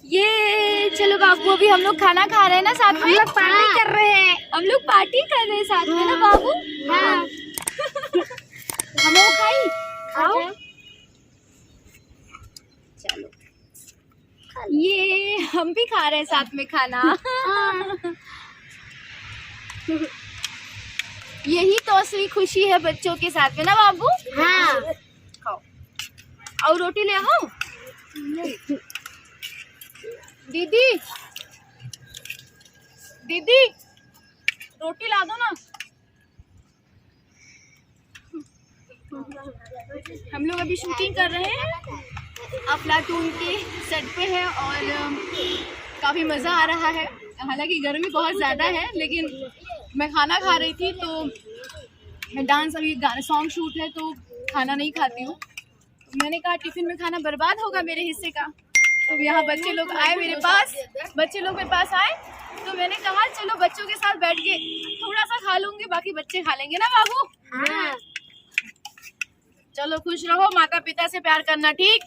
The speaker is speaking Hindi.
ये चलो बाबू, अभी हम लोग खाना खा रहे हैं ना साथ में। हम लोग पार्टी कर रहे हैं। हम लोग पार्टी कर रहे हैं साथ में ना बाबू। हाँ। हम लोग खाई खाओ। चलो ये हम भी खा रहे हैं साथ में खाना। यही तो असली खुशी है बच्चों के साथ में ना बाबू। हाँ। खाओ और रोटी ले आओ। दीदी दीदी रोटी ला दो ना। हम लोग अभी शूटिंग कर रहे हैं, अफलातून के सेट पे है और काफ़ी मज़ा आ रहा है। हालांकि गर्मी बहुत ज़्यादा है, लेकिन मैं खाना खा रही थी तो मैं डांस अभी गाना सॉन्ग शूट है तो खाना नहीं खाती हूँ। मैंने कहा टिफ़िन में खाना बर्बाद होगा मेरे हिस्से का, तो यहाँ बच्चे लोग आए मेरे पास, बच्चे लोग मेरे पास आए तो मैंने कहा चलो बच्चों के साथ बैठ के थोड़ा सा खा लूँगी, बाकी बच्चे खा लेंगे ना बाबू। हाँ। चलो खुश रहो, माता पिता से प्यार करना, ठीक।